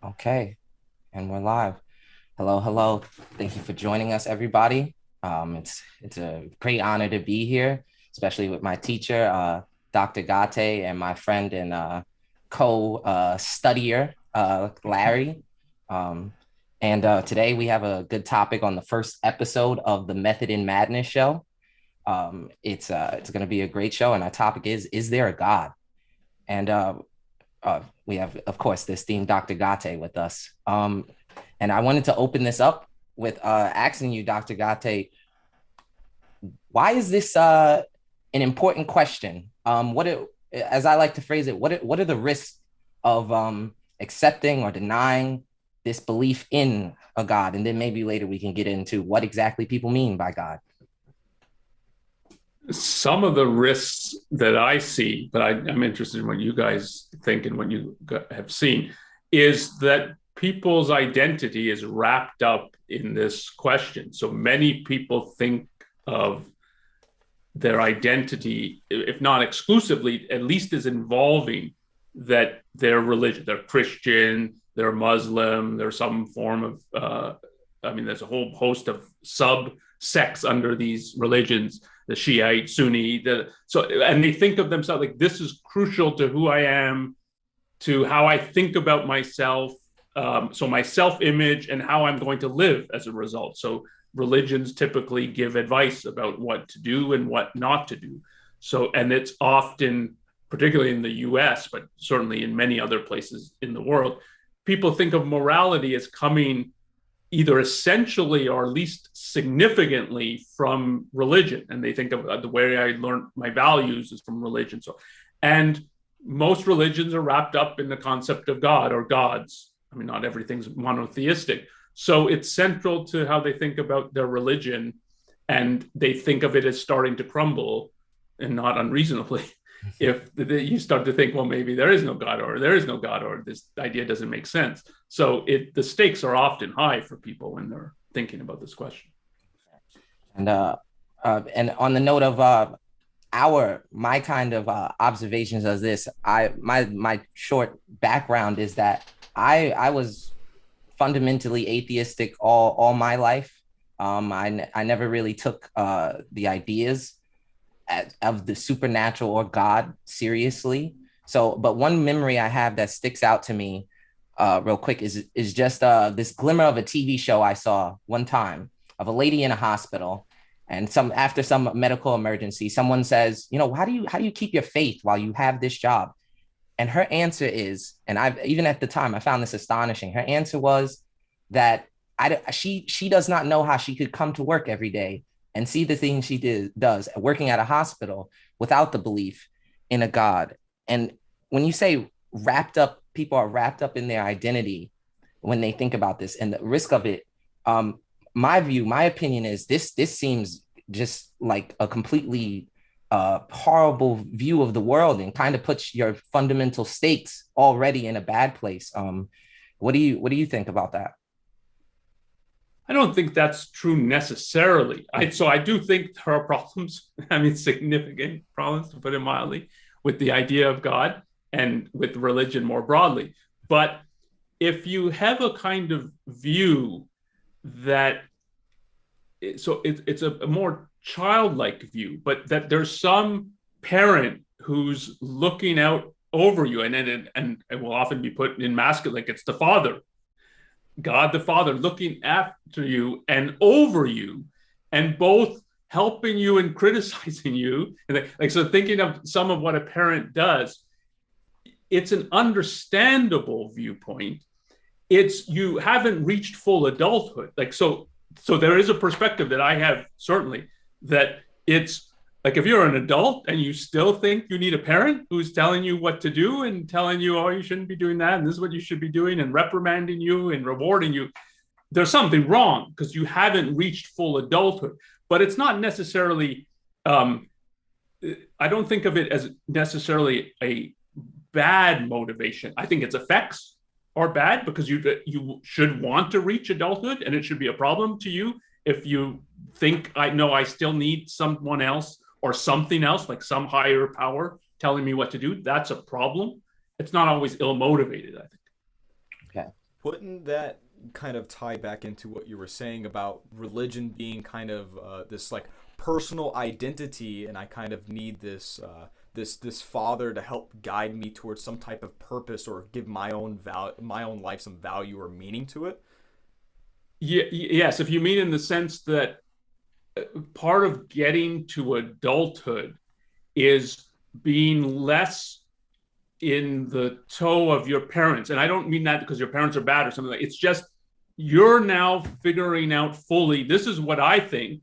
Okay, and we're live. Hello, hello. Thank you for joining us, everybody. It's a great honor to be here, especially with my teacher, Dr. Ghate, and my friend and co-studier, Larry. Um, and today we have a good topic on the first episode of the Method in Madness show. It's going to be a great show, and our topic is there a God? And we have, of course, this esteemed Dr. Gate with us. And I wanted to open this up with asking you, Dr. Gate, why is this an important question? As I like to phrase it, what are the risks of accepting or denying this belief in a God? And then maybe later we can get into what exactly people mean by God. Some of the risks that I see, but I'm interested in what you guys think and what you have seen, is that people's identity is wrapped up in this question. So many people think of their identity, if not exclusively, at least as involving that their religion, they're Christian, they're Muslim, there's some form of, there's a whole host of subsects under these religions, the Shiite, Sunni, and they think of themselves like this is crucial to who I am, to how I think about myself, so my self-image and how I'm going to live as a result. So religions typically give advice about what to do and what not to do. So, and it's often, particularly in the US, but certainly in many other places in the world, people think of morality as coming either essentially or at least significantly from religion. And they think of the way I learned my values is from religion. And most religions are wrapped up in the concept of God or gods. I mean, not everything's monotheistic. So it's central to how they think about their religion, and they think of it as starting to crumble, and not unreasonably. If you start to think, well, maybe there is no God, or there is no God, or this idea doesn't make sense. So the stakes are often high for people when they're thinking about this question. And on the note of my kind of observations of this, my short background is that I was fundamentally atheistic all my life. I never really took the ideas of the supernatural or God seriously. So, but one memory I have that sticks out to me real quick is just this glimmer of a TV show I saw one time of a lady in a hospital, and after some medical emergency, someone says, how do you keep your faith while you have this job? And her answer is, and I've even at the time I found this astonishing. Her answer was that she does not know how she could come to work every day and see the things does working at a hospital without the belief in a God. And when you say people are wrapped up in their identity when they think about this and the risk of it. My opinion is this seems just like a completely horrible view of the world and kind of puts your fundamental stakes already in a bad place. What do you think about that? I don't think that's true necessarily. So I do think there are problems, I mean, significant problems, to put it mildly, with the idea of God and with religion more broadly. But if you have a kind of view that, it's a more childlike view, but that there's some parent who's looking out over you, and it will often be put in masculine, like it's the father, God the Father, looking after you and over you, and both helping you and criticizing you. And so thinking of some of what a parent does, it's an understandable viewpoint. It's you haven't reached full adulthood. So there is a perspective that I have, certainly, that it's like if you're an adult and you still think you need a parent who's telling you what to do and telling you, oh, you shouldn't be doing that, and this is what you should be doing, and reprimanding you and rewarding you, there's something wrong because you haven't reached full adulthood. But it's not necessarily, I don't think of it as necessarily a bad motivation. I think its effects are bad because you should want to reach adulthood, and it should be a problem to you if you think, I know I still need someone else or something else, like some higher power telling me what to do. That's a problem. It's not always ill motivated, I think. Okay. Wouldn't that kind of tie back into what you were saying about religion being kind of this like personal identity, and I kind of need this father to help guide me towards some type of purpose or give my own life some value or meaning to it? Yes, if you mean in the sense that part of getting to adulthood is being less in the toe of your parents. And I don't mean that because your parents are bad or something like. It's just you're now figuring out fully, this is what I think.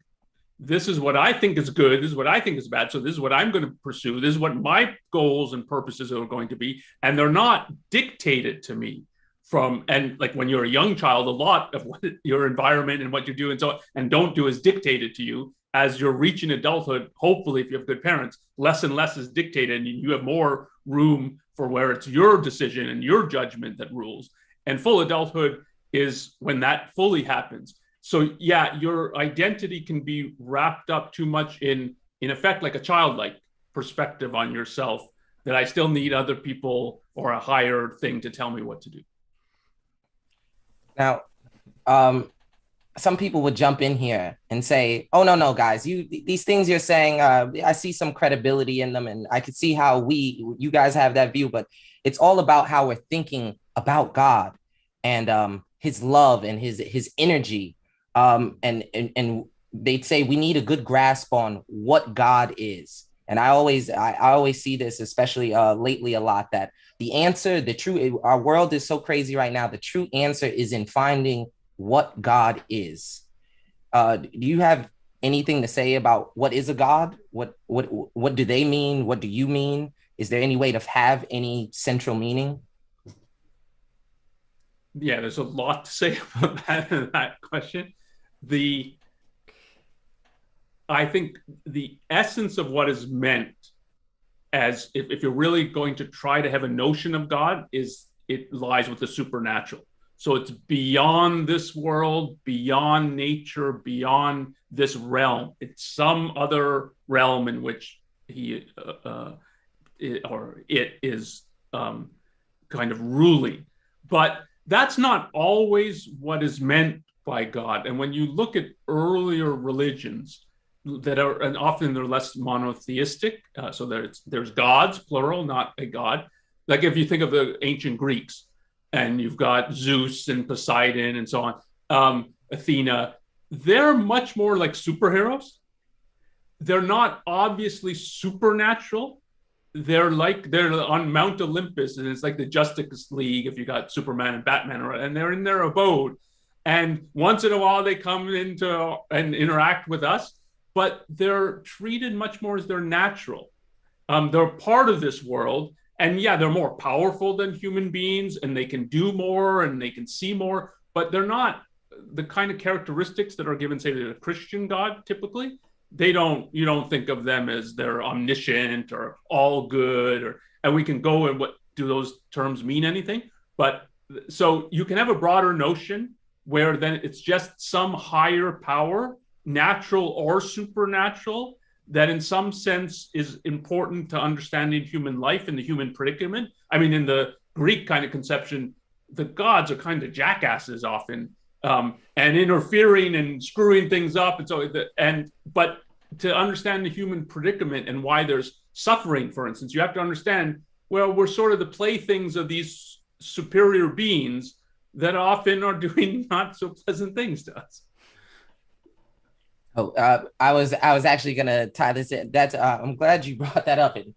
This is what I think is good. This is what I think is bad. So this is what I'm going to pursue. This is what my goals and purposes are going to be. And they're not dictated to me from, and like when you're a young child, a lot of what your environment and what you do and so and don't do is dictated to you. As you're reaching adulthood, hopefully, if you have good parents, less and less is dictated, and you have more room for where it's your decision and your judgment that rules. And full adulthood is when that fully happens. So yeah, your identity can be wrapped up too much in effect like a childlike perspective on yourself, that I still need other people or a higher thing to tell me what to do. Now, um, some people would jump in here and say, "Oh no, no, guys, these things you're saying, I see some credibility in them, and I could see how you guys have that view, but it's all about how we're thinking about God and His love and His energy, and they'd say we need a good grasp on what God is." And I always see this, especially lately, a lot, that the answer, the true, our world is so crazy right now. The true answer is in finding what God is. Do you have anything to say about what is a God? What do they mean? What do you mean? Is there any way to have any central meaning? Yeah, there's a lot to say about that question. The I think the essence of what is meant as if you're really going to try to have a notion of God is it lies with the supernatural. So it's beyond this world, beyond nature, beyond this realm. It's some other realm in which it is kind of ruling. But that's not always what is meant by God. And when you look at earlier religions that are, and often they're less monotheistic, so there's gods, plural, not a God. Like if you think of the ancient Greeks, and you've got Zeus and Poseidon and so on, Athena, they're much more like superheroes. They're not obviously supernatural. They're on Mount Olympus, and it's like the Justice League if you got Superman and Batman, and they're in their abode. And once in a while they come into and interact with us, but they're treated much more as they're natural. They're part of this world. And yeah, they're more powerful than human beings, and they can do more and they can see more, but they're not the kind of characteristics that are given, say, to a Christian God typically. You don't think of them as they're omniscient or all good, and we can go and what do those terms mean anything? But so you can have a broader notion where then it's just some higher power, natural or supernatural, that in some sense is important to understanding human life and the human predicament. I mean, in the Greek kind of conception, the gods are kind of jackasses often, and interfering and screwing things up. And so, but to understand the human predicament and why there's suffering, for instance, you have to understand, well, we're sort of the playthings of these superior beings that often are doing not so pleasant things to us. Oh, I was actually gonna tie this in. That's I'm glad you brought that up. And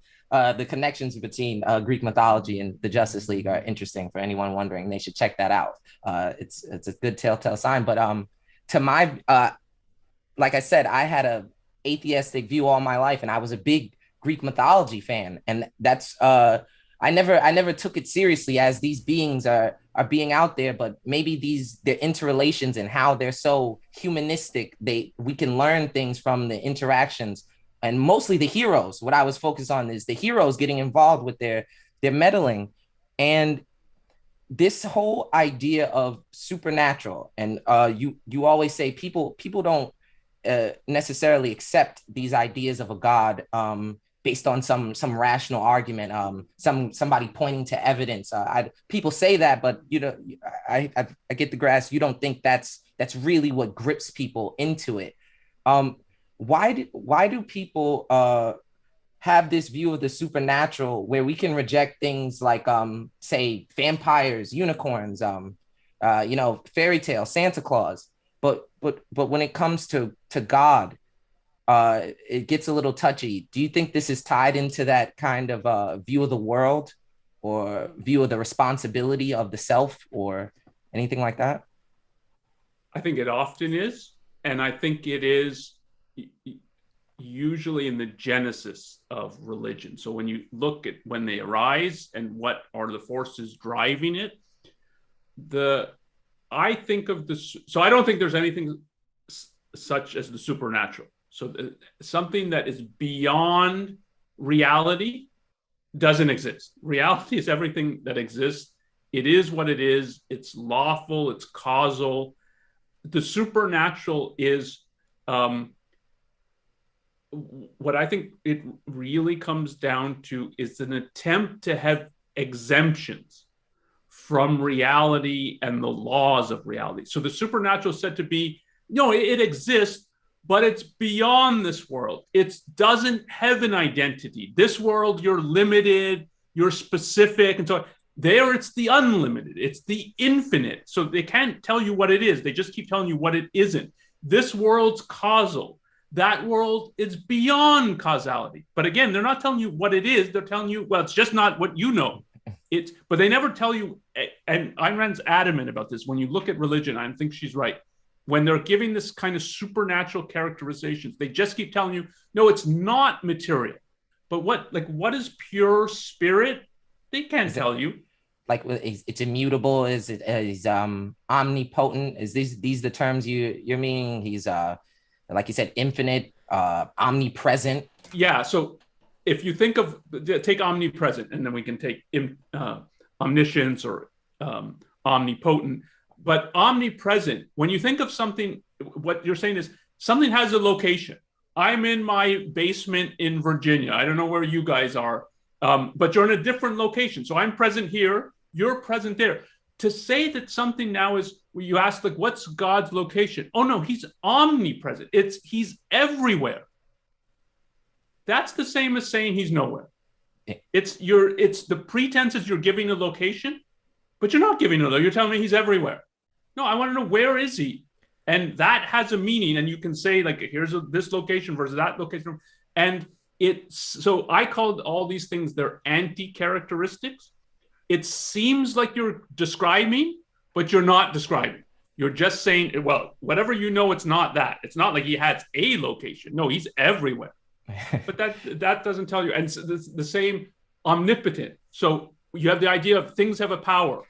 the connections between Greek mythology and the Justice League are interesting for anyone wondering. They should check that out. It's a good telltale sign. But to my like I said, I had a atheistic view all my life, and I was a big Greek mythology fan, and that's I never took it seriously as these beings are being out there, but maybe their interrelations and how they're so humanistic, we can learn things from the interactions. And mostly the heroes, what I was focused on is the heroes getting involved with their meddling. And this whole idea of supernatural, and you always say people don't necessarily accept these ideas of a God, based on some rational argument, somebody pointing to evidence. People say that, but I get the grasp. You don't think that's really what grips people into it. Why do people have this view of the supernatural where we can reject things like say vampires, unicorns, fairy tale, Santa Claus, but when it comes to God, it gets a little touchy. Do you think this is tied into that kind of view of the world or view of the responsibility of the self or anything like that? I think it often is. And I think it is usually in the genesis of religion. So when you look at when they arise and what are the forces driving it, I think of this. So I don't think there's anything such as the supernatural. So something that is beyond reality doesn't exist. Reality is everything that exists. It is what it is. It's lawful. It's causal. The supernatural is what I think it really comes down to is an attempt to have exemptions from reality and the laws of reality. So the supernatural is said to be, it exists, but it's beyond this world. It doesn't have an identity. This world, you're limited, you're specific. And so there, it's the unlimited, it's the infinite. So they can't tell you what it is. They just keep telling you what it isn't. This world's causal. That world is beyond causality. But again, they're not telling you what it is. They're telling you, well, it's just not what you know. But they never tell you, and Ayn Rand's adamant about this. When you look at religion, I think she's right. When they're giving this kind of supernatural characterizations, they just keep telling you, no, it's not material. But what is pure spirit? They can't tell you. Like it's immutable. Is omnipotent? Is these the terms you're meaning? He's like you said, infinite, omnipresent. Yeah. So if you think of take omnipresent, and then we can take omniscience or omnipotent. But omnipresent, when you think of something, what you're saying is something has a location. I'm in my basement in Virginia. I don't know where you guys are, but you're in a different location. So I'm present here. You're present there. To say that something now is, you ask, like, what's God's location? Oh, no, he's omnipresent. He's everywhere. That's the same as saying he's nowhere. It's the pretenses you're giving a location, but you're not giving it. You're telling me he's everywhere. No, I want to know, where is he? And that has a meaning. And you can say, like, here's this location versus that location. And so I called all these things, they're anti-characteristics. It seems like you're describing, but you're not describing. You're just saying, well, whatever you know, it's not that. It's not like he has a location. No, he's everywhere. But that doesn't tell you. And so the same omnipotent. So you have the idea of things have a power.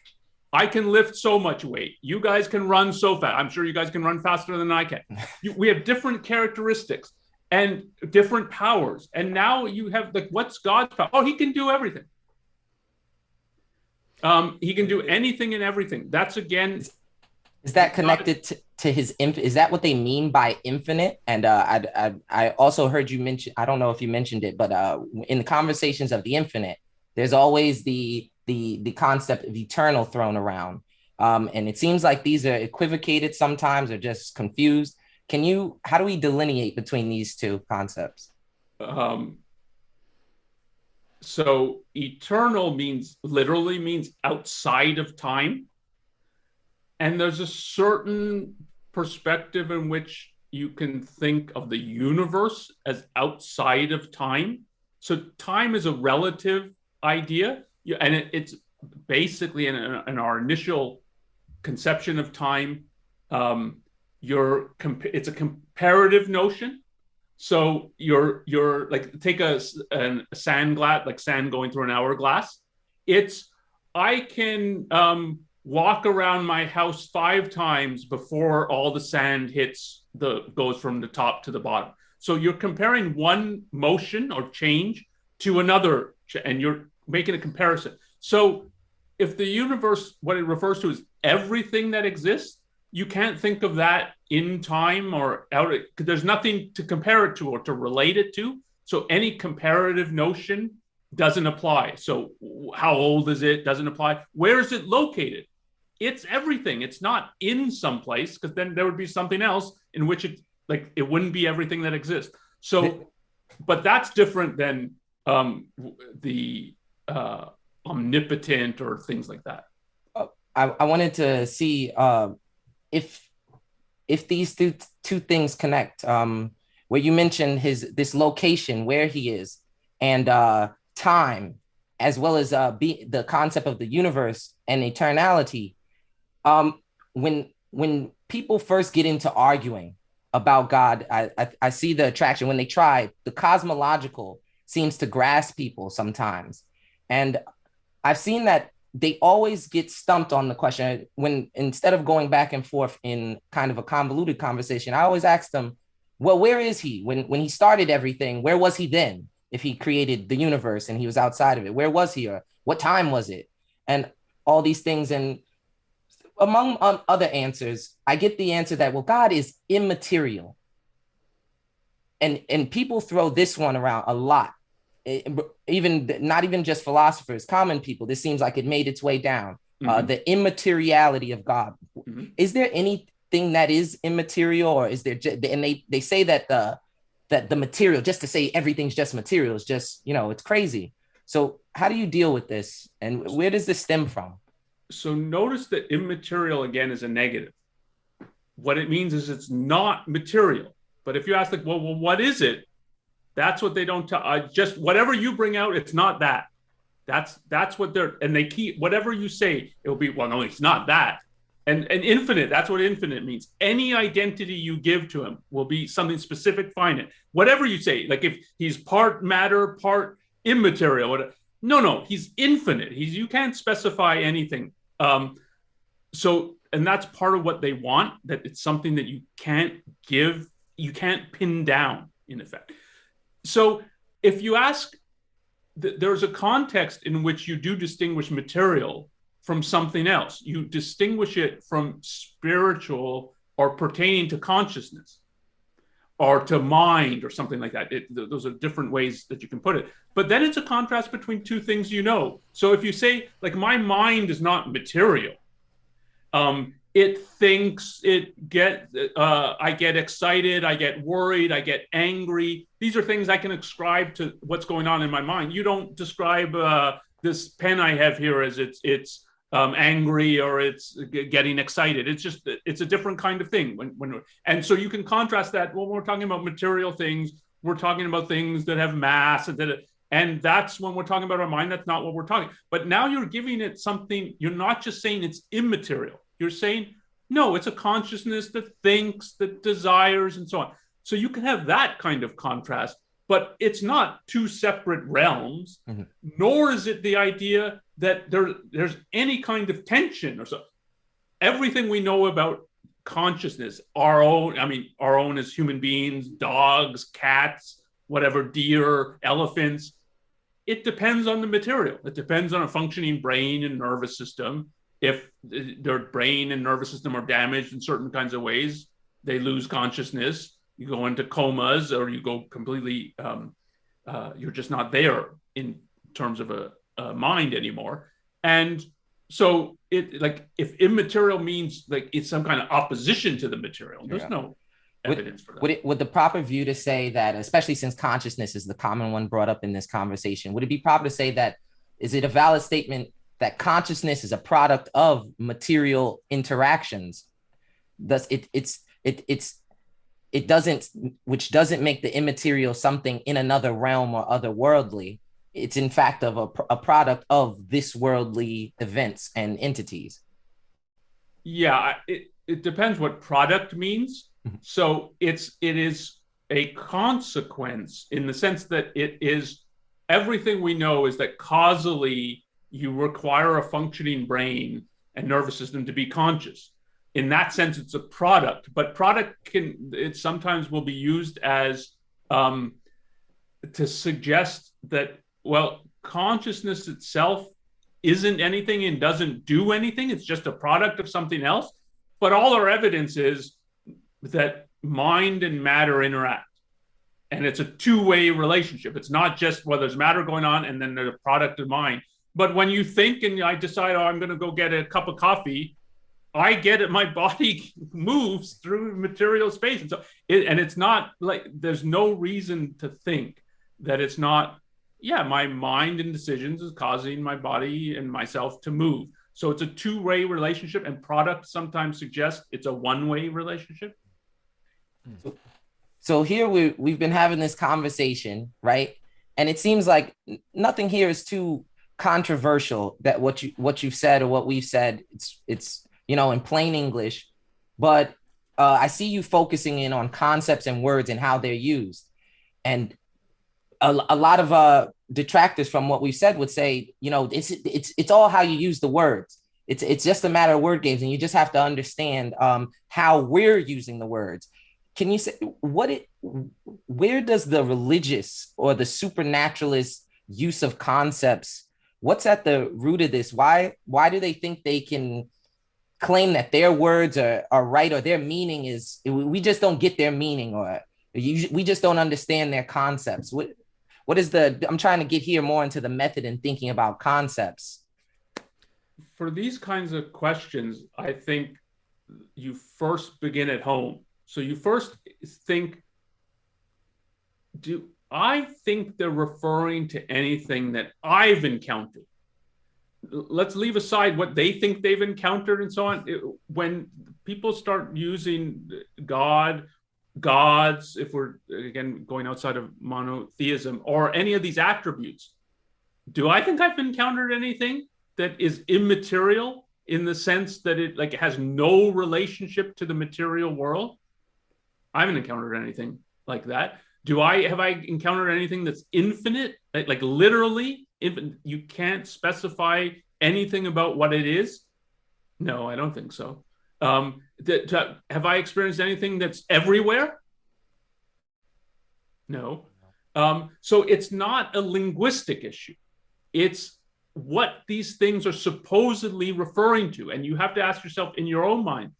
I can lift so much weight. You guys can run so fast. I'm sure you guys can run faster than I can. We have different characteristics and different powers. And now you have, like, what's God's power? Oh, he can do everything. He can do anything and everything. That's, again, is that connected to his is that what they mean by infinite? And I also heard you mention, I don't know if you mentioned it, but in the conversations of the infinite, there's always the concept of eternal thrown around, and it seems like these are equivocated sometimes or just confused. How do we delineate between these two concepts? So eternal literally means outside of time. And there's a certain perspective in which you can think of the universe as outside of time. So time is a relative idea. And it's basically in our initial conception of time, it's a comparative notion. So you're like, take a sand glass, like sand going through an hourglass. I can walk around my house 5 times before all the sand goes from the top to the bottom. So you're comparing one motion or change to another, and you're making a comparison. So if the universe, what it refers to is everything that exists, you can't think of that in time or out. There's nothing to compare it to or to relate it to. So any comparative notion doesn't apply. So how old is it? Doesn't apply. Where is it located? It's everything. It's not in some place, because then there would be something else in which it wouldn't be everything that exists. So, but that's different than the omnipotent or things like that. I wanted to see if these two things connect. Where you mentioned this location where he is, and time, as well as the concept of the universe and eternality. When people first get into arguing about God, I see the attraction. When they try, the cosmological seems to grasp people sometimes, and I've seen that they always get stumped on the question. When instead of going back and forth in kind of a convoluted conversation, I always ask them, well, where is he when he started everything? Where was he then? If he created the universe and he was outside of it, where was he, or what time was it? And all these things. And among other answers, I get the answer that, well, God is immaterial. And people throw this one around a lot. Even not even just philosophers, common people. This seems like it made its way down. The immateriality of God. Is there anything that is immaterial, or is there? And they say that the material, just to say everything's just material, is just, it's crazy. So how do you deal with this, and where does this stem from? So notice that immaterial again is a negative. What it means is it's not material. But if you ask, like, well, what is it? That's what they don't tell. Just whatever you bring out, it's not that. That's what they're, and they keep whatever you say. It'll be, well, no, it's not that. And infinite, that's what infinite means. Any identity you give to him will be something specific, finite. Whatever you say, like if he's part matter, part immaterial, whatever. No, he's infinite. You can't specify anything. So, and that's part of what they want, that it's something that you can't give, you can't pin down, in effect. So if you ask, there's a context in which you do distinguish material from something else. You distinguish it from spiritual or pertaining to consciousness or to mind or something like that. Those are different ways that you can put it. But then it's a contrast between two things you know. So if you say, like, my mind is not material, it thinks, I get excited, I get worried, I get angry. These are things I can ascribe to what's going on in my mind. You don't describe this pen I have here as it's angry or it's getting excited. It's a different kind of thing. And so you can contrast that. When we're talking about material things, we're talking about things that have mass, and that's when we're talking about our mind. That's not what we're talking. But now you're giving it something. You're not just saying it's immaterial. You're saying, no, it's a consciousness that thinks, that desires, and so on. So you can have that kind of contrast, but it's not two separate realms, nor is it the idea that there's any kind of tension or so. Everything we know about consciousness, our own as human beings, dogs, cats, whatever, deer, elephants, it depends on the material. It depends on a functioning brain and nervous system. If their brain and nervous system are damaged in certain kinds of ways, they lose consciousness. You go into comas, or you go completely, you're just not there in terms of a mind anymore. And so if immaterial means like it's some kind of opposition to the material, there's no evidence for that. Would the proper view to say that, especially since consciousness is the common one brought up in this conversation, would it be proper to say that, is it a valid statement that consciousness is a product of material interactions? Thus, it doesn't, which doesn't make the immaterial something in another realm or otherworldly. It's in fact of a product of this worldly events and entities. Yeah, it depends what product means. So it is a consequence in the sense that it is, everything we know is that causally you require a functioning brain and nervous system to be conscious. In that sense, it's a product, but product it sometimes will be used as to suggest that, well, consciousness itself isn't anything and doesn't do anything. It's just a product of something else. But all our evidence is that mind and matter interact. And it's a two-way relationship. It's not just, well, there's matter going on and then there's a product of mind. But when you think and I decide, oh, I'm going to go get a cup of coffee, I get it. My body moves through material space. And so and it's not like there's no reason to think that it's not, yeah, my mind and decisions is causing my body and myself to move. So it's a two-way relationship, and product sometimes suggests it's a one-way relationship. So here we've been having this conversation, right? And it seems like nothing here is too controversial, that what you've said or what we've said, it's in plain English. But I see you focusing in on concepts and words and how they're used. And a lot of detractors from what we've said would say, it's all how you use the words. It's just a matter of word games, and you just have to understand how we're using the words. Can you say where does the religious or the supernaturalist use of concepts, what's at the root of this? Why do they think they can claim that their words are right, or their meaning is, we just don't get their meaning, or we just don't understand their concepts? What is I'm trying to get here more into the method and thinking about concepts. For these kinds of questions, I think you first begin at home. So you first think, do I think they're referring to anything that I've encountered? Let's leave aside what they think they've encountered and so on. When people start using God, gods, if we're, again, going outside of monotheism, or any of these attributes, do I think I've encountered anything that is immaterial in the sense that it has no relationship to the material world? I haven't encountered anything like that. Have I encountered anything that's infinite, like literally infinite? You can't specify anything about what it is? No, I don't think so. Have I experienced anything that's everywhere? No. So it's not a linguistic issue. It's what these things are supposedly referring to. And you have to ask yourself in your own mind,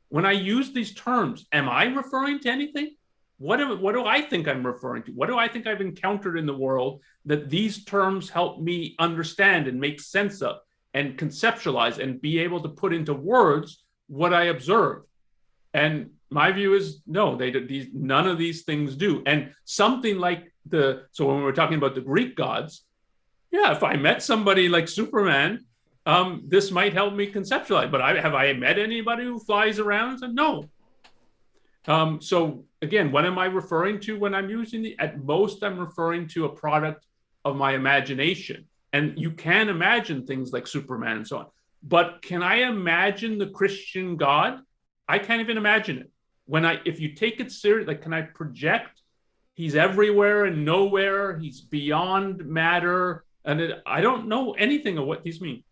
when I use these terms, am I referring to anything? What do I think I'm referring to? What do I think I've encountered in the world that these terms help me understand and make sense of and conceptualize and be able to put into words what I observe? And my view is no, none of these things do. And something like so when we're talking about the Greek gods, yeah, if I met somebody like Superman, this might help me conceptualize. But have I met anybody who flies around and said no? So again, what am I referring to when I'm using at most, I'm referring to a product of my imagination. And you can imagine things like Superman and so on. But can I imagine the Christian God? I can't even imagine it. If you take it seriously, can I project he's everywhere and nowhere, he's beyond matter, and I don't know anything of what these mean.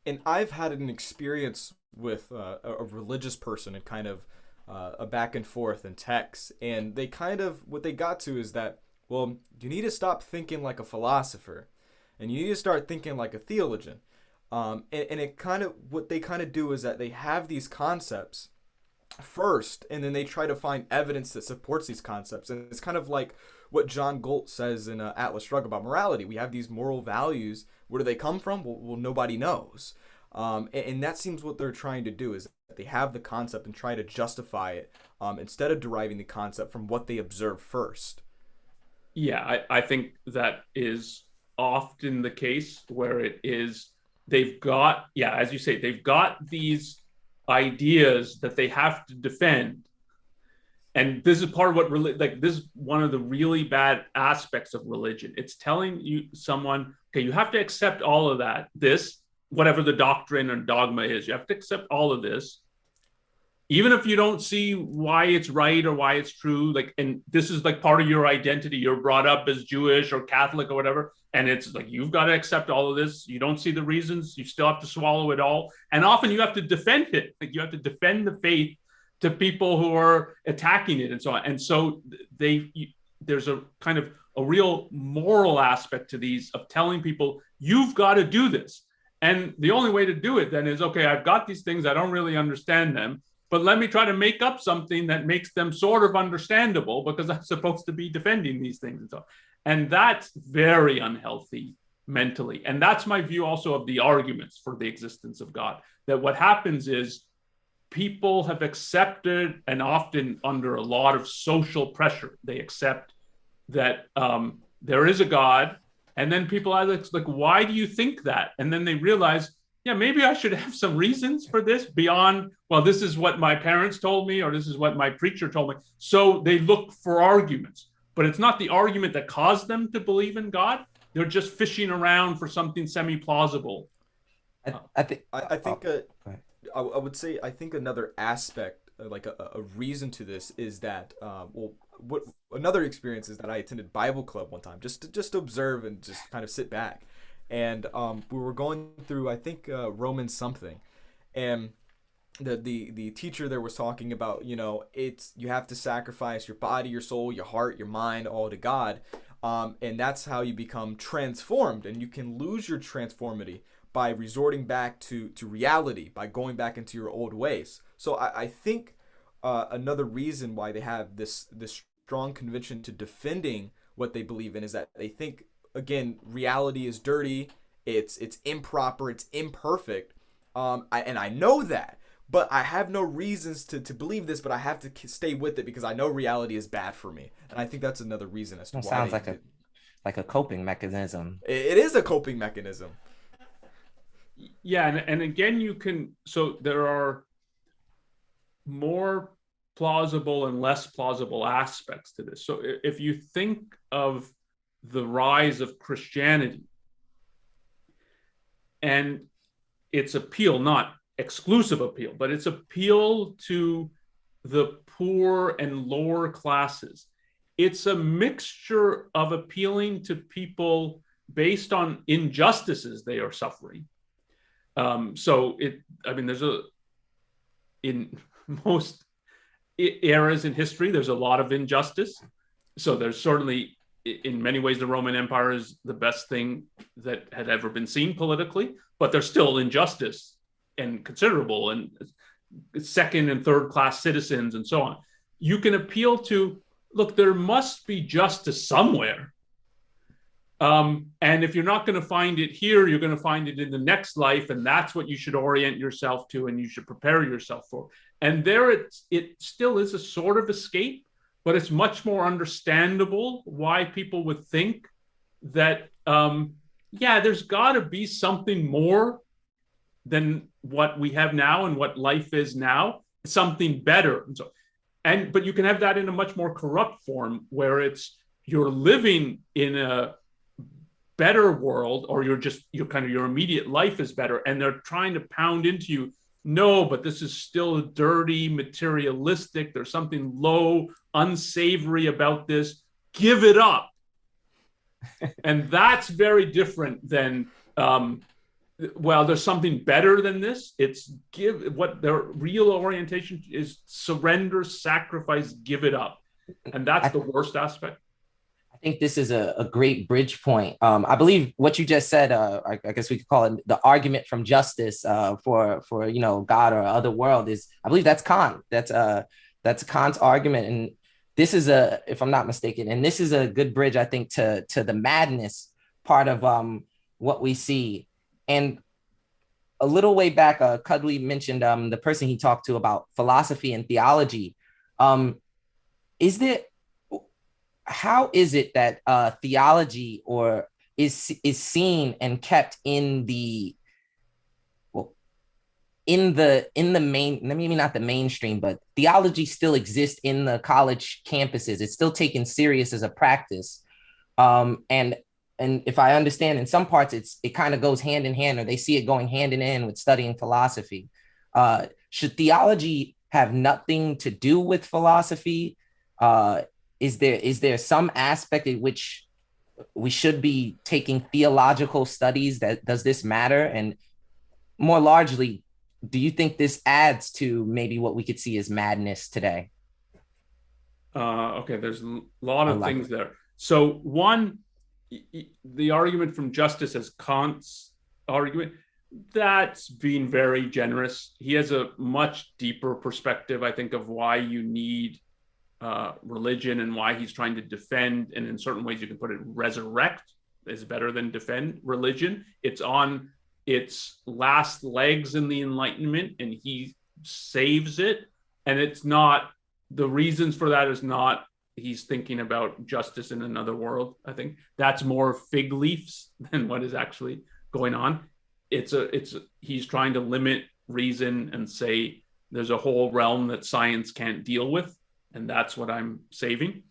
And I've had an experience with a religious person and kind of a back and forth in text, and they what they got to is that, well, you need to stop thinking like a philosopher, and you need to start thinking like a theologian. And it what they do is that they have these concepts first, and then they try to find evidence that supports these concepts. And it's kind of like what John Galt says in Atlas Shrugged about morality. We have these moral values. Where do they come from? Well, nobody knows. And that seems what they're trying to do, is that they have the concept and try to justify it instead of deriving the concept from what they observe first. Yeah, I think that is often the case where it is, they've got, as you say, they've got these ideas that they have to defend. And this is part of what, this is one of the really bad aspects of religion. It's telling someone, okay, you have to accept all of that, whatever the doctrine or dogma is, you have to accept all of this, even if you don't see why it's right or why it's true. And this is part of your identity. You're brought up as Jewish or Catholic or whatever. And it's you've got to accept all of this. You don't see the reasons. You still have to swallow it all. And often you have to defend it. You have to defend the faith to people who are attacking it and so on. And so there's a kind of a real moral aspect to these, of telling people, you've got to do this. And the only way to do it then is, okay, I've got these things, I don't really understand them. but let me try to make up something that makes them sort of understandable because I'm supposed to be defending these things and so on. And that's very unhealthy mentally. And that's my view also of the arguments for the existence of God. That what happens is people have accepted, and often under a lot of social pressure, they accept that there is a God. And then people are like, why do you think that? And then they realize, yeah, maybe I should have some reasons for this beyond, well, this is what my parents told me, or this is what my preacher told me. So they look for arguments, but it's not the argument that caused them to believe in God. They're just fishing around for something semi-plausible. I think I would say I think another aspect, like a reason to this, is that what another experience is that I attended Bible club one time just to observe and just kind of sit back, and we were going through, I think, Romans something, and the teacher there was talking about, it's, you have to sacrifice your body, your soul, your heart, your mind, all to God, and that's how you become transformed, and you can lose your transformity by resorting back to reality, by going back into your old ways. So I think another reason why they have this strong conviction to defending what they believe in is that they think, again, reality is dirty, it's improper, it's imperfect, and I know that, but I have no reasons to believe this, but I have to stay with it because I know reality is bad for me, and I think that's another reason as to why. Sounds like a coping mechanism. It is a coping mechanism. Yeah, and again, so there are more plausible and less plausible aspects to this. So if you think of the rise of Christianity and its appeal, not exclusive appeal, but its appeal to the poor and lower classes, it's a mixture of appealing to people based on injustices they are suffering. In most eras in history, there's a lot of injustice. So there's certainly, in many ways, the Roman Empire is the best thing that had ever been seen politically, but there's still injustice and considerable, and second and third class citizens and so on. You can appeal to, look, there must be justice somewhere. And if you're not going to find it here, you're going to find it in the next life, and that's what you should orient yourself to, and you should prepare yourself for. And there it still is a sort of escape, but it's much more understandable why people would think that, there's got to be something more than what we have now and what life is now, something better. But you can have that in a much more corrupt form, where you're living in a better world, or your immediate life is better, and they're trying to pound into you, no, but this is still dirty, materialistic, there's something low, unsavory about this, give it up. And that's very different than there's something better than this. It's what their real orientation is: surrender, sacrifice, give it up. And that's the worst aspect. I think this is a great bridge point. I believe what you just said, I guess we could call it the argument from justice for God or other world, is, I believe that's Kant. That's Kant's argument. And this is if I'm not mistaken, and this is a good bridge, I think, to the madness part of what we see. And a little way back, Cuddly mentioned the person he talked to about philosophy and theology. How is it that theology is seen and kept in the main, maybe not the mainstream, but theology still exists in the college campuses? It's still taken serious as a practice. And if I understand, in some parts, it kind of goes hand in hand, or they see it going hand in hand with studying philosophy. Should theology have nothing to do with philosophy? Is there some aspect in which we should be taking theological studies? Does this matter? And more largely, do you think this adds to maybe what we could see as madness today? Okay, there's a lot of things there. So one, the argument from justice as Kant's argument, That's being very generous. He has a much deeper perspective, I think, of why you need religion and why he's trying to defend, and in certain ways you can put it, resurrect is better than defend religion. It's on its last legs in the Enlightenment, and he saves it. And it's not, the reasons for that is not he's thinking about justice in another world. I think that's more fig leaves than what is actually going on. He's trying to limit reason and say there's a whole realm that science can't deal with, and that's what I'm saving.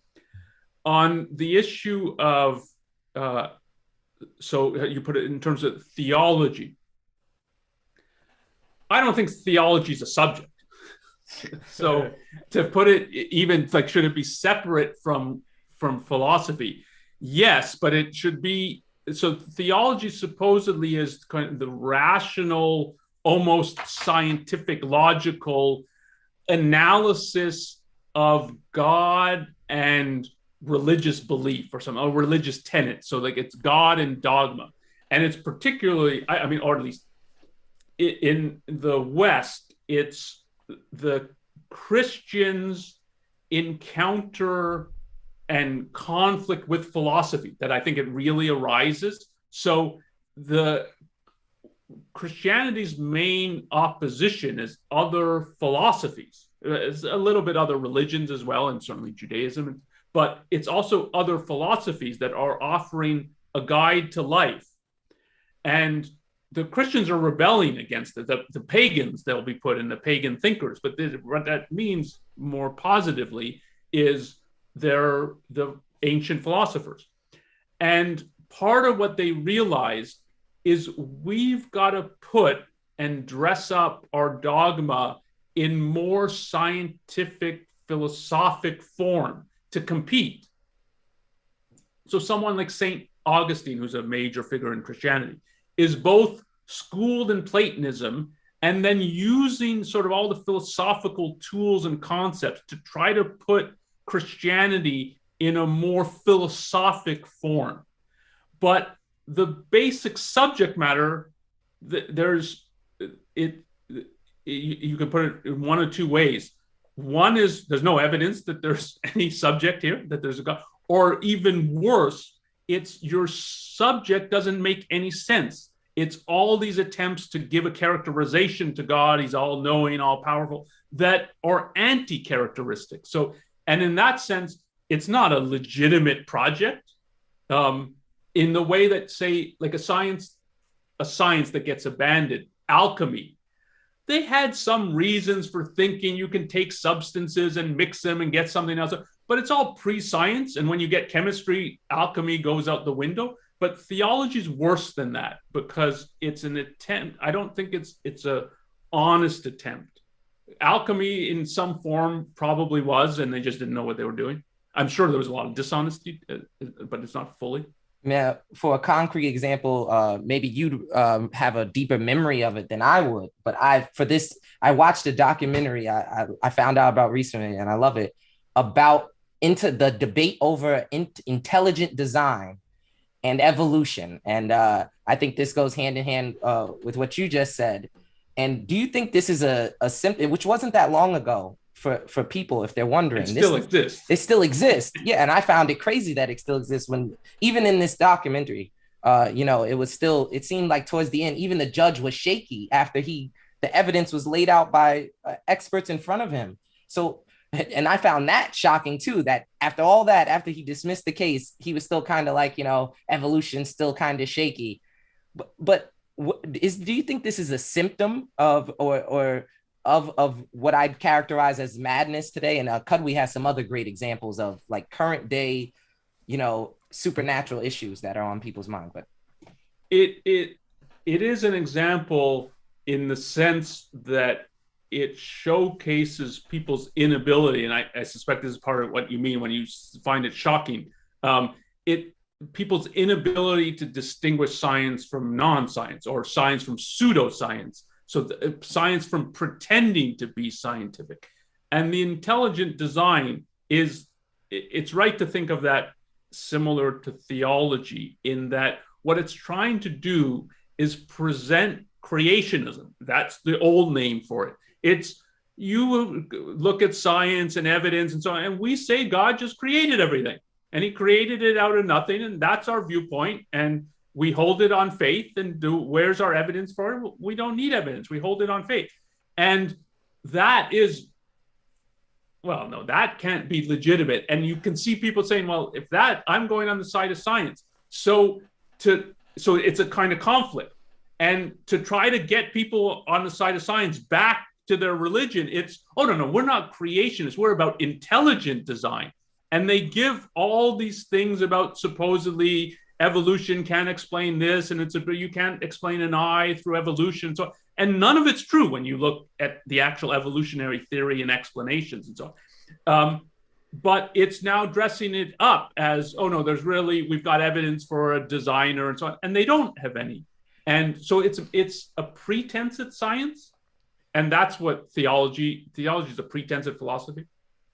On the issue of, so you put it in terms of theology. I don't think theology is a subject. So to put it even like, should it be separate from philosophy? Yes, but it should be. So theology supposedly is kind of the rational, almost scientific, logical analysis of God and religious belief, or some religious tenet. So like it's God and dogma. And it's particularly, I mean, or at least in the West, it's the Christians encounter and conflict with philosophy that I think it really arises. So the Christianity's main opposition is other philosophies. It's a little bit other religions as well, and certainly Judaism, but it's also other philosophies that are offering a guide to life. And the Christians are rebelling against it. The pagans, they'll be put in the pagan thinkers. But what that means more positively is they're the ancient philosophers. And part of what they realized is we've got to put and dress up our dogma in more scientific, philosophic form to compete. So someone like St. Augustine, who's a major figure in Christianity, is both schooled in Platonism and then using sort of all the philosophical tools and concepts to try to put Christianity in a more philosophic form. But the basic subject matter, there's it. You can put it in one of two ways. One is there's no evidence that there's any subject here, that there's a God, or even worse, it's your subject doesn't make any sense. It's all these attempts to give a characterization to God, he's all knowing, all powerful, that are anti-characteristic. So, and in that sense, it's not a legitimate project. In the way that, say, like a science that gets abandoned, alchemy, they had some reasons for thinking you can take substances and mix them and get something else, but it's all pre-science. And when you get chemistry, alchemy goes out the window. But theology is worse than that because it's an attempt. I don't think it's a honest attempt. Alchemy in some form probably was, and they just didn't know what they were doing. I'm sure there was a lot of dishonesty, but it's not fully. Yeah, for a concrete example, maybe you'd have a deeper memory of it than I would. But I watched a documentary I found out about recently, and I love it, about into the debate over intelligent design and evolution. And I think this goes hand in hand with what you just said. And do you think this is a symptom, which wasn't that long ago for people, if they're wondering? It still exists. It still exists. Yeah. And I found it crazy that it still exists when, even in this documentary, it seemed like towards the end, even the judge was shaky after the evidence was laid out by experts in front of him. So, and I found that shocking too, that after all that, after he dismissed the case, he was still kind of like, evolution still kind of shaky. But do you think this is a symptom of what I'd characterize as madness today? And Kudwi has some other great examples of like current day, supernatural issues that are on people's mind. But it is an example in the sense that it showcases people's inability, and I suspect this is part of what you mean when you find it shocking. People's inability to distinguish science from non-science, or science from pseudoscience. So science from pretending to be scientific. And the intelligent design it's right to think of that similar to theology, in that what it's trying to do is present creationism. That's the old name for it. It's you look at science and evidence and so on, and we say God just created everything, and he created it out of nothing, and that's our viewpoint, and we hold it on faith. And where's our evidence for it? We don't need evidence. We hold it on faith. And that is, well, no, that can't be legitimate. And you can see people saying, well, if that, I'm going on the side of science. So it's a kind of conflict. And to try to get people on the side of science back to their religion, it's, oh, no, we're not creationists. We're about intelligent design. And they give all these things about supposedly evolution can't explain this, and you can't explain an eye through evolution. So, and none of it's true when you look at the actual evolutionary theory and explanations and so on. But it's now dressing it up as, oh no, we've got evidence for a designer and so on, and they don't have any. And so it's a pretense at science, and that's what theology is, a pretense at philosophy.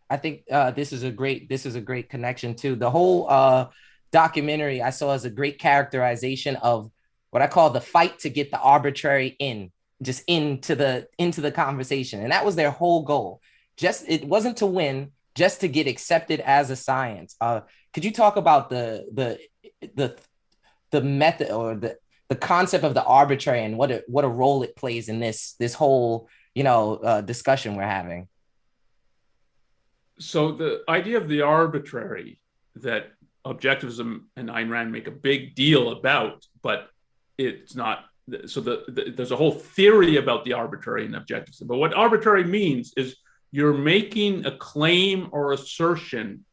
I think this is a great connection too. The whole documentary I saw as a great characterization of what I call the fight to get the arbitrary into the conversation, and that was their whole goal. It wasn't to win, just to get accepted as a science. Could you talk about the method or the concept of the arbitrary and what a role it plays in this whole discussion we're having? So the idea of the arbitrary that objectivism and Ayn Rand make a big deal about, but it's not. So there's a whole theory about the arbitrary and objectivism. But what arbitrary means is you're making a claim or assertion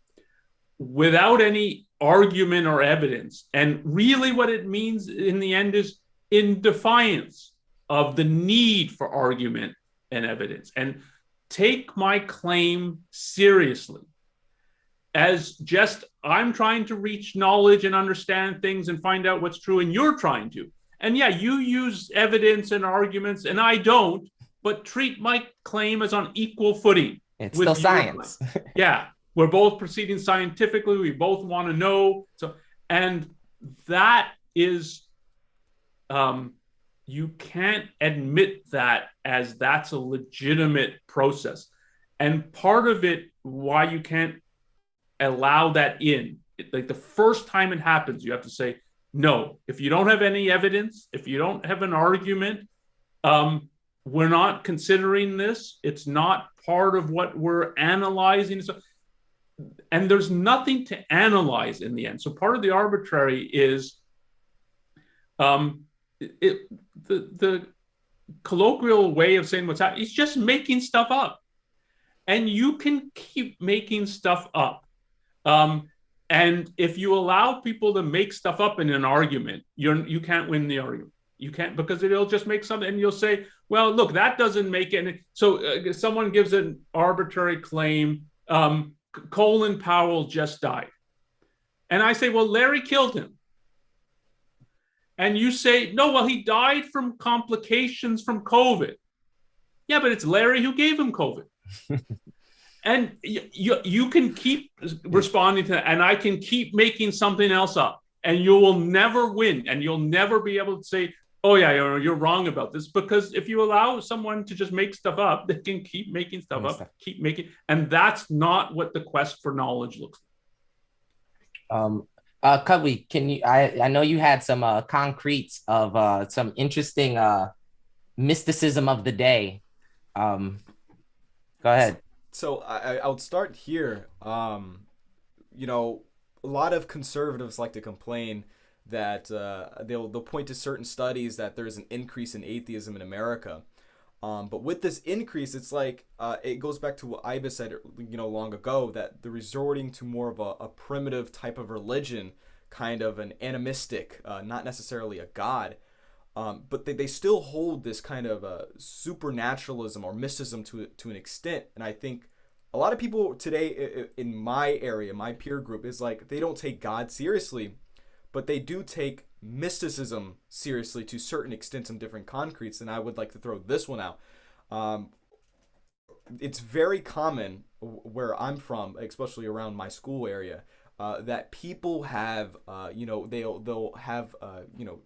without any argument or evidence. And really what it means in the end is in defiance of the need for argument and evidence. And take my claim seriously as just, I'm trying to reach knowledge and understand things and find out what's true, and you're trying to. And yeah, you use evidence and arguments, and I don't, but treat my claim as on equal footing. It's still science. Yeah, we're both proceeding scientifically. We both want to know. So, and that is, you can't admit that as that's a legitimate process. And part of it, why you can't allow that in, like the first time it happens, you have to say, no, if you don't have any evidence, if you don't have an argument, we're not considering this. It's not part of what we're analyzing. So, and there's nothing to analyze in the end. So part of the arbitrary is the colloquial way of saying what's happening is just making stuff up. And you can keep making stuff up. And if you allow people to make stuff up in an argument, you can't win the argument. You can't, because it'll just make something, and you'll say, well, look, that doesn't make any. So someone gives an arbitrary claim, Colin Powell just died. And I say, well, Larry killed him. And you say, no, well, he died from complications from COVID. Yeah, but it's Larry who gave him COVID. And you can keep responding to that, and I can keep making something else up, and you will never win, and you'll never be able to say, oh yeah, you're wrong about this, because if you allow someone to just make stuff up, they can keep making stuff up, keep making, and that's not what the quest for knowledge looks like. Cudley, can you? I know you had some concretes of some interesting mysticism of the day. Go ahead. So I'll start here. A lot of conservatives like to complain that they'll point to certain studies that there's an increase in atheism in America. But with this increase, it's like it goes back to what Ibis said, long ago, that they're resorting to more of a primitive type of religion, kind of an animistic, not necessarily a god. But they still hold this kind of supernaturalism or mysticism to an extent. And I think a lot of people today in my area, my peer group, is like they don't take God seriously, but they do take mysticism seriously to certain extents in different concretes. And I would like to throw this one out. It's very common where I'm from, especially around my school area, that people have, they'll have,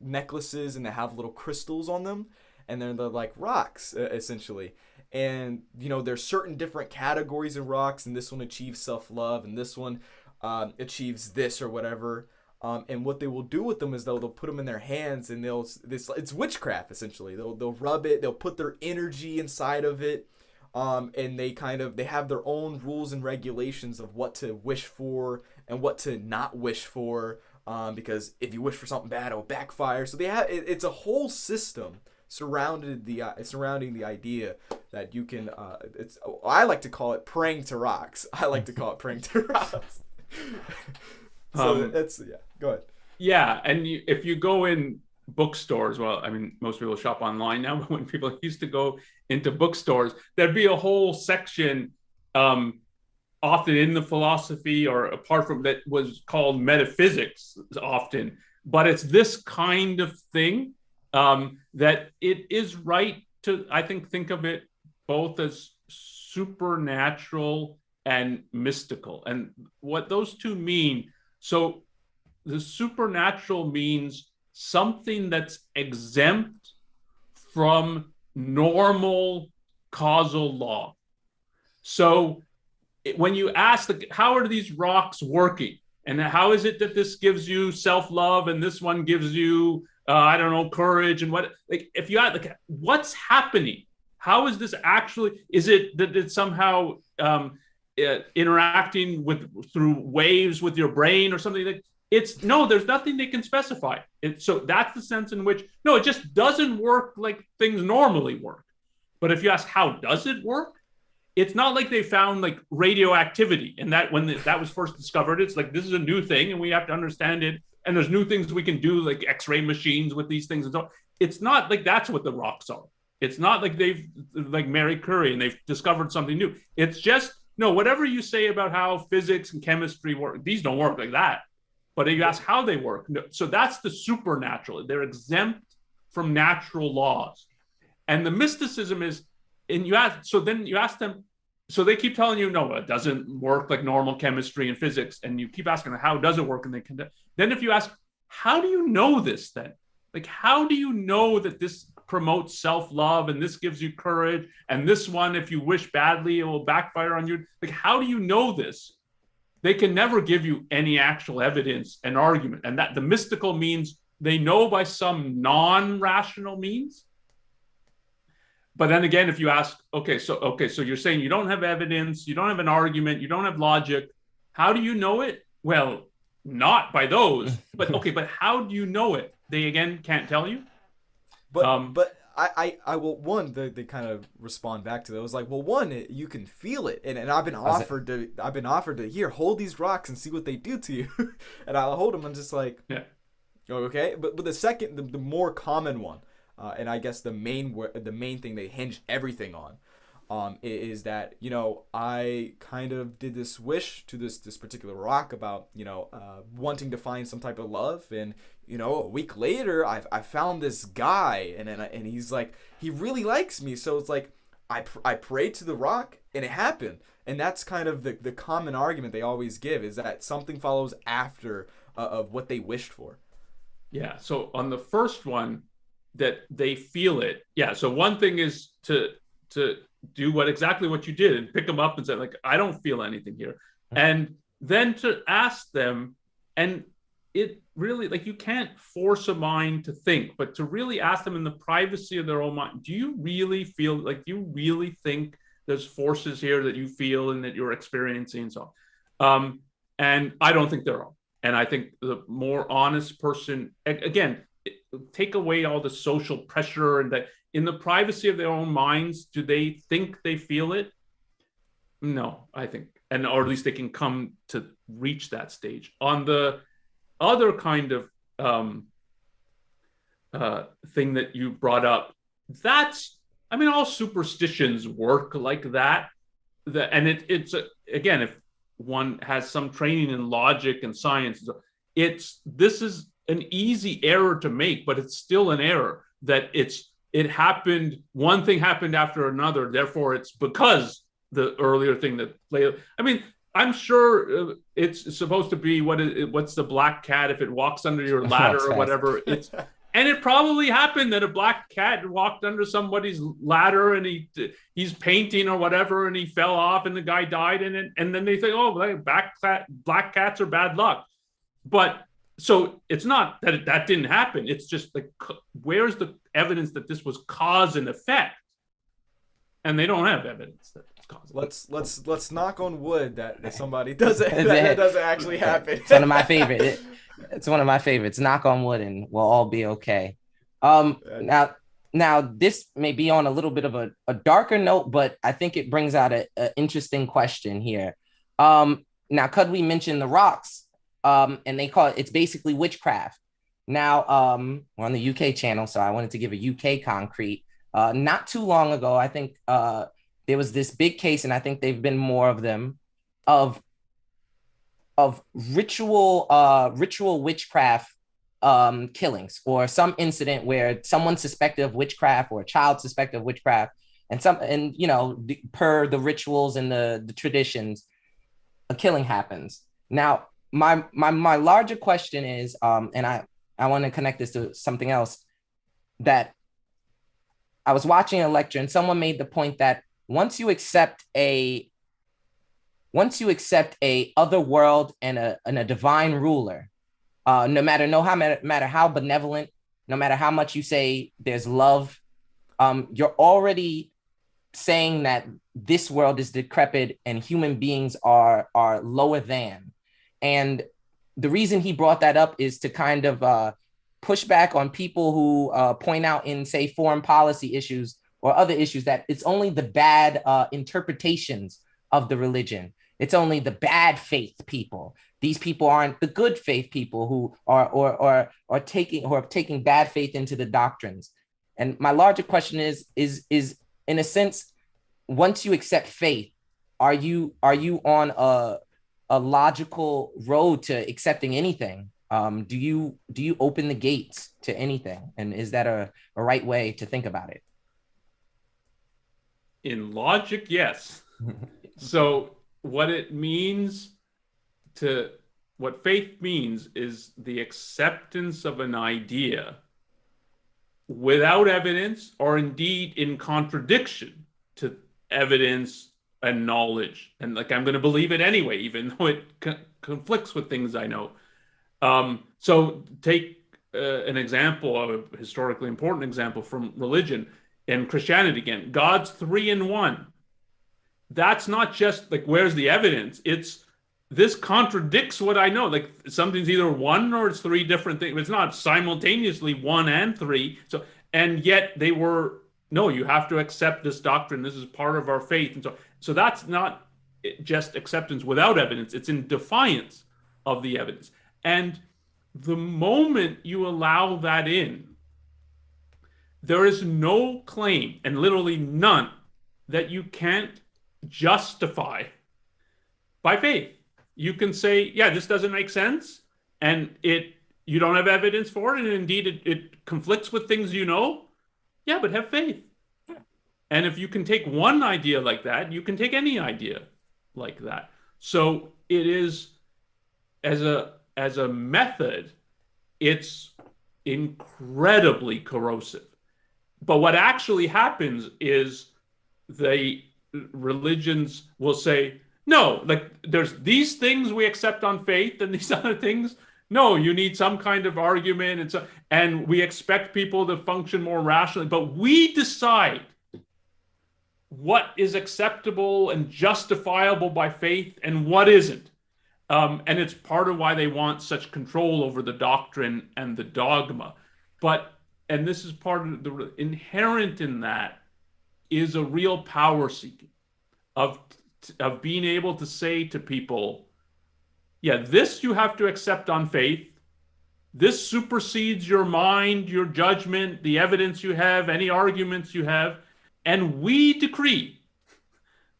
necklaces, and they have little crystals on them, and they're like rocks, essentially. And there's certain different categories of rocks, and this one achieves self-love, and this one achieves this or whatever. And what they will do with them is they'll put them in their hands, and it's witchcraft essentially. They'll rub it, they'll put their energy inside of it, and they have their own rules and regulations of what to wish for and what to not wish for, because if you wish for something bad, it'll backfire. So it's a whole system surrounding the idea that you can. I like to call it praying to rocks. So go ahead. Yeah, and if you go in bookstores, well, I mean, most people shop online now, but when people used to go into bookstores, there'd be a whole section, often in the philosophy or apart from that, was called metaphysics often. But it's this kind of thing that it is right to, I think of it both as supernatural and mystical. And what those two mean, so the supernatural means something that's exempt from normal causal law. So when you ask, how are these rocks working? And how is it that this gives you self-love and this one gives you, I don't know, courage? And if you ask, what's happening? How is this actually, is it that it's somehow interacting through waves with your brain or something? No, there's nothing they can specify. So that's the sense in which, no, it just doesn't work like things normally work. But if you ask, how does it work? It's not like they found like radioactivity, and that when that was first discovered, it's like, this is a new thing and we have to understand it. And there's new things we can do, like X-ray machines with these things and so on. It's not like that's what the rocks are. It's not like they've, like Mary Curie, and they've discovered something new. It's just, no, whatever you say about how physics and chemistry work, these don't work like that. But if you ask how they work, no, so that's the supernatural. They're exempt from natural laws. And the mysticism is, and then you ask them, so they keep telling you, no, it doesn't work like normal chemistry and physics. And you keep asking, how does it work? And then if you ask, how do you know this then? Like, how do you know that this promotes self-love and this gives you courage? And this one, if you wish badly, it will backfire on you. Like, how do you know this? They can never give you any actual evidence and argument. And that the mystical means they know by some non-rational means. But then again, if you ask, okay, so you're saying you don't have evidence, you don't have an argument, you don't have logic. How do you know it? Well, not by those, but okay, but how do you know it? They again can't tell you. But I will, one, they kind of respond back to that. It was like, well, one, you can feel it, and I've been offered to here, hold these rocks and see what they do to you, and I'll hold them. I'm just like, yeah, okay. But the second, the more common one, and I guess the main thing they hinge everything on, is that I kind of did this wish to this particular rock about wanting to find some type of love, and a week later I found this guy, and he's like, he really likes me, so it's like I prayed to the rock and it happened. And that's kind of the common argument they always give, is that something follows after of what they wished for. Yeah. So on the first one, that they feel it. Yeah. So one thing is to do exactly what you did and pick them up and say, like, I don't feel anything here. And then to ask them, and it really, like, you can't force a mind to think, but to really ask them in the privacy of their own mind, do you really feel, like, do you really think there's forces here that you feel and that you're experiencing and so on? And I don't think there are. And I think the more honest person, again, take away all the social pressure, and that in the privacy of their own minds, do they think they feel it? No, I think, or at least they can come to reach that stage. On the other kind of thing that you brought up, that's, I mean, all superstitions work like that. And it's again, if one has some training in logic and science, this is an easy error to make, but it's still an error, that it happened, one thing happened after another, therefore it's because the earlier thing that played. I mean, I'm sure it's supposed to be what's the black cat if it walks under your ladder or whatever. And it probably happened that a black cat walked under somebody's ladder and he's painting or whatever and he fell off and the guy died, and then they think, oh, black cats are bad luck. But so it's not that that didn't happen. It's just like, where's the evidence that this was cause and effect? And they don't have evidence that it's cause. Let's knock on wood that somebody doesn't that doesn't actually happen. It's one of my favorite. It's one of my favorites. Knock on wood, and we'll all be okay. Now this may be on a little bit of a darker note, but I think it brings out an interesting question here. Now, Cudley mentioned the rocks, and they call it's basically witchcraft. Now, we're on the UK channel, so I wanted to give a UK concrete. Not too long ago, I think there was this big case, and I think they've been more of them, of ritual witchcraft killings, or some incident where someone suspected of witchcraft or a child suspected of witchcraft, and you know, per the rituals and the traditions, a killing happens. Now, my larger question is, and I want to connect this to something else, that I was watching a lecture and someone made the point that once you accept a other world and a divine ruler, no matter how benevolent, no matter how much you say there's love, you're already saying that this world is decrepit and human beings are lower than. And the reason he brought that up is to kind of push back on people who point out in, say, foreign policy issues or other issues that it's only the bad interpretations of the religion. It's only the bad faith people. These people aren't the good faith people who are taking bad faith into the doctrines. And my larger question is in a sense, once you accept faith, are you on a logical road to accepting anything? Do you open the gates to anything? And is that a right way to think about it? In logic, yes. So what faith means is the acceptance of an idea without evidence, or indeed in contradiction to evidence and knowledge. And like, I'm going to believe it anyway, even though it conflicts with things I know. So take an example, a historically important example from religion and Christianity again. God's 3 in 1. That's not just like, where's the evidence? It's, this contradicts what I know. Like, something's either 1 or it's 3 different things. It's not simultaneously 1 and 3. So, and yet they were, no, you have to accept this doctrine. This is part of our faith. And so that's not just acceptance without evidence. It's in defiance of the evidence. And the moment you allow that in, there is no claim, and literally none, that you can't justify by faith. You can say, yeah, this doesn't make sense, and you don't have evidence for it, and indeed it conflicts with things you know. Yeah, but have faith. And if you can take one idea like that, you can take any idea like that. So it is, as a method, it's incredibly corrosive. But what actually happens is the religions will say, no, like, there's these things we accept on faith, and these other things, no, you need some kind of argument, and we expect people to function more rationally, but we decide what is acceptable and justifiable by faith and what isn't. And it's part of why they want such control over the doctrine and the dogma. And this is part of the inherent in that is a real power seeking of being able to say to people, yeah, this you have to accept on faith. This supersedes your mind, your judgment, the evidence you have, any arguments you have. And we decree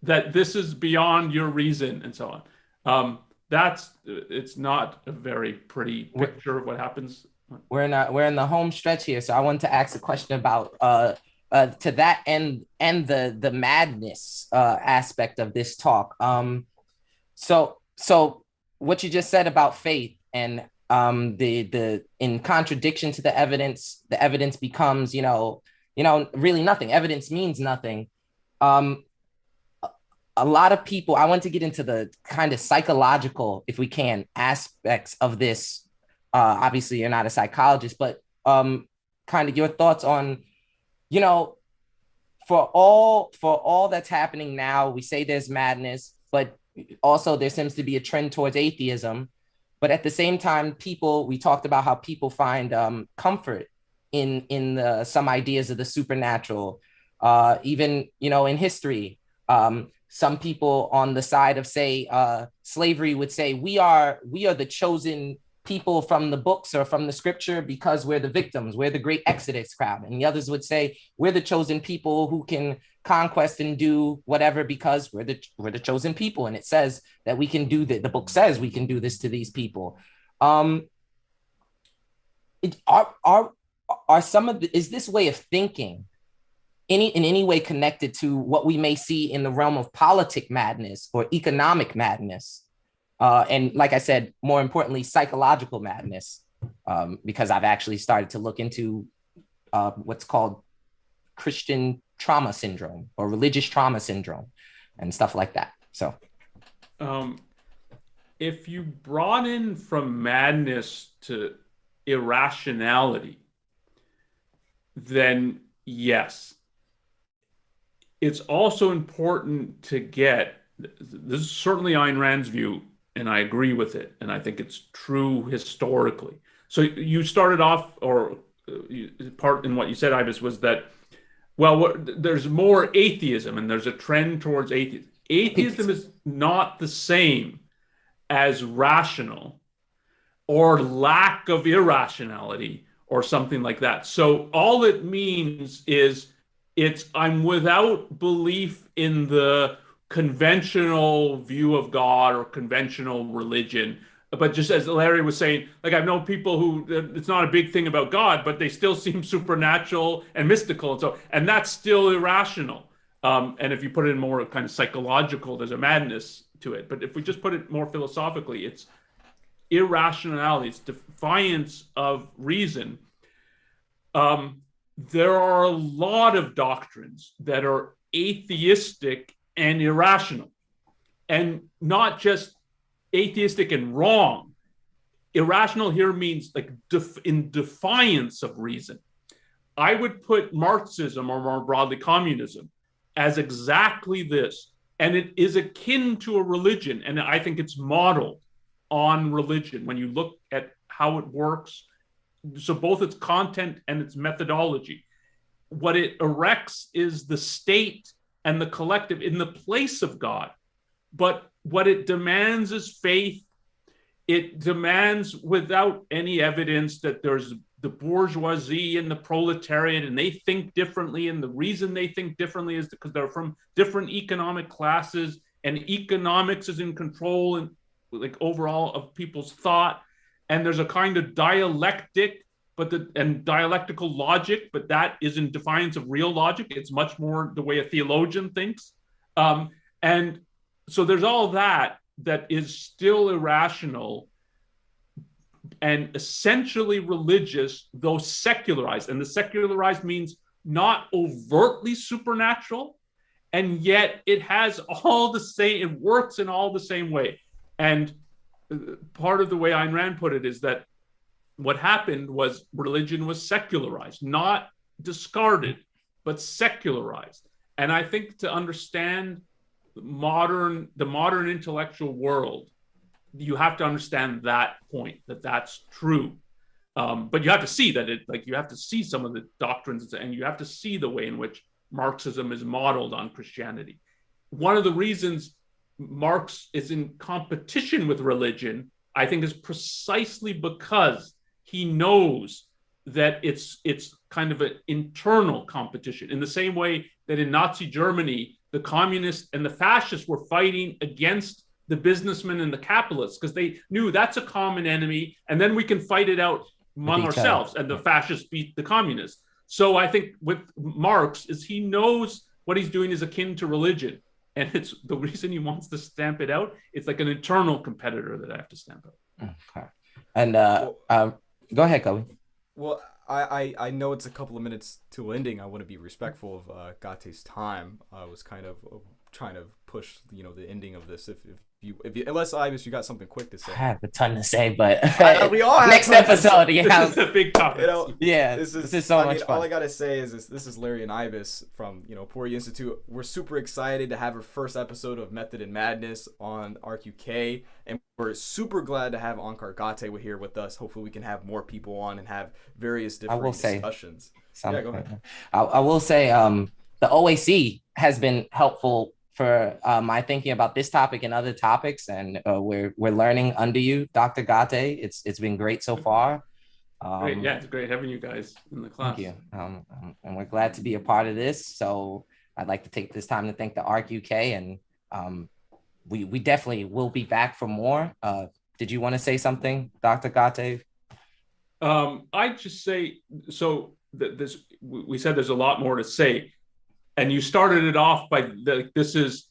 that this is beyond your reason, and so on. It's not a very pretty picture of what happens. We're in the home stretch here, so I wanted to ask a question about to that end and the madness aspect of this talk. So what you just said about faith, and the in contradiction to the evidence becomes, really nothing. Evidence means nothing. A lot of people, I want to get into the kind of psychological, if we can, aspects of this. Obviously, you're not a psychologist, but kind of your thoughts on, you know, for all that's happening now, we say there's madness, but also there seems to be a trend towards atheism. But at the same time, we talked about how people find comfort in some ideas of the supernatural, even, in history. Some people on the side of, say, slavery would say, we are the chosen people from the books or from the scripture because we're the victims, we're the great Exodus crowd. And the others would say, we're the chosen people who can conquest and do whatever because we're the chosen people. And it says that we can do that. The book says we can do this to these people. Is this way of thinking in any way connected to what we may see in the realm of politic madness or economic madness? And like I said, more importantly, psychological madness, because I've actually started to look into what's called Christian trauma syndrome or religious trauma syndrome and stuff like that. So if you brought in from madness to irrationality, then yes. It's also important to get, this is certainly Ayn Rand's view, and I agree with it, and I think it's true historically. So you started off, or part in what you said, Ibis, was that, well, there's more atheism, and there's a trend towards atheism. Atheism is not the same as rational or lack of irrationality or something like that. So all it means is I'm without belief in the conventional view of God or conventional religion. But just as Larry was saying, like, I've known people who it's not a big thing about God, but they still seem supernatural and mystical. And that's still irrational. And if you put it in more kind of psychological, there's a madness to it. But if we just put it more philosophically, it's irrationality, it's defiance of reason. There are a lot of doctrines that are atheistic and irrational, and not just atheistic and wrong. Irrational here means like in defiance of reason. I would put Marxism, or more broadly communism, as exactly this, and it is akin to a religion, and I think it's modeled on religion when you look at how it works. So both its content and its methodology. What it erects is the state and the collective in the place of God. But what it demands is faith. It demands, without any evidence, that there's the bourgeoisie and the proletariat, and they think differently. And the reason they think differently is because they're from different economic classes, and economics is in control and like overall of people's thought. And there's a kind of dialectic, and dialectical logic, but that is in defiance of real logic. It's much more the way a theologian thinks. And so there's all that is still irrational and essentially religious, though secularized. And the secularized means not overtly supernatural, and yet it has all the same, it works in all the same way. And part of the way Ayn Rand put it is that what happened was religion was secularized, not discarded, but secularized. And I think to understand the modern intellectual world, you have to understand that point, that's true. But you have to see that you have to see some of the doctrines, and you have to see the way in which Marxism is modeled on Christianity. One of the reasons Marx is in competition with religion, I think, is precisely because he knows that it's kind of an internal competition, in the same way that in Nazi Germany, the communists and the fascists were fighting against the businessmen and the capitalists because they knew that's a common enemy, and then we can fight it out among ourselves, and the fascists beat the communists. So I think with Marx is he knows what he's doing is akin to religion, and it's the reason he wants to stamp it out. It's like an internal competitor that I have to stamp out. Okay. And go ahead, Kobe. Well, I know it's a couple of minutes to ending. I want to be respectful of Gate's time. I was kind of trying to push, the ending of this. If you unless Ibis, you got something quick to say. I have a ton to say, but we all have next tons to episode, say. yeah, This is a big topic. yeah, this is so I much mean, fun. all I gotta say is this is Larry and Ibis from Pori Institute. We're super excited to have our first episode of Method and Madness on RQK, and we're super glad to have Onkar Ghate here with us. Hopefully, we can have more people on and have various different discussions. Yeah, go ahead. I will say the OAC has been helpful for my thinking about this topic and other topics, and we're learning under you, Dr. Ghate. It's been great so far. Great, yeah, it's great having you guys in the class. Thank you, and we're glad to be a part of this. So I'd like to take this time to thank the RQK, and we definitely will be back for more. Did you want to say something, Dr. Ghate? I just say so. We said there's a lot more to say. And you started it off by this is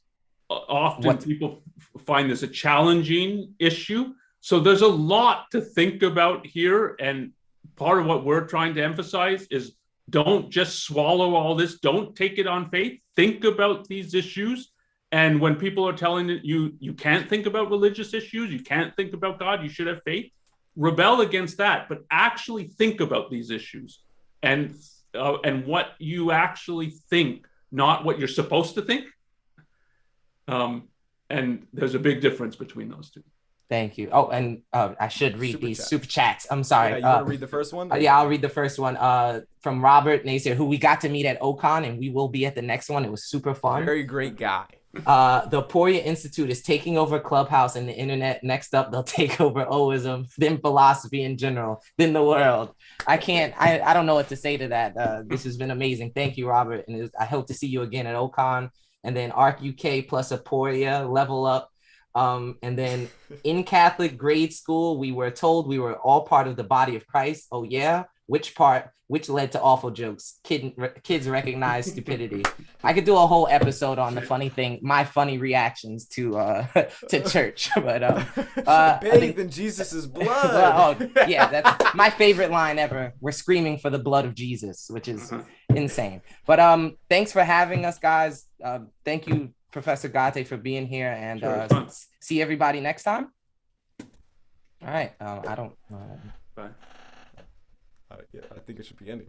often people find this a challenging issue. So there's a lot to think about here. And part of what we're trying to emphasize is don't just swallow all this. Don't take it on faith. Think about these issues. And when people are telling you, you can't think about religious issues, you can't think about God, you should have faith, rebel against that, but actually think about these issues and what you actually think, not what you're supposed to think. And there's a big difference between those two. Thank you. Oh, and I should read these super chats. I'm sorry. Yeah, you want to read the first one? Yeah, I'll read the first one from Robert Naser, who we got to meet at Ocon, and we will be at the next one. It was super fun. Very great guy. The Poria Institute is taking over Clubhouse and the internet. Next up, they'll take over Oism, then philosophy in general, then the world. I don't know what to say to that. This has been amazing. Thank you, Robert. And I hope to see you again at Ocon. And then ARC UK plus Aporia, level up. And then in Catholic grade school, we were told we were all part of the body of Christ. Oh, yeah. Which part? Which led to awful jokes. Kids recognize stupidity. I could do a whole episode on the funny thing, my funny reactions to church. But bathed in Jesus's blood. Yeah, that's my favorite line ever. We're screaming for the blood of Jesus, which is insane. But thanks for having us, guys. Thank you, Professor Ghate, for being here, and see everybody next time. All right. I don't. Bye. Yeah, I think it should be ending.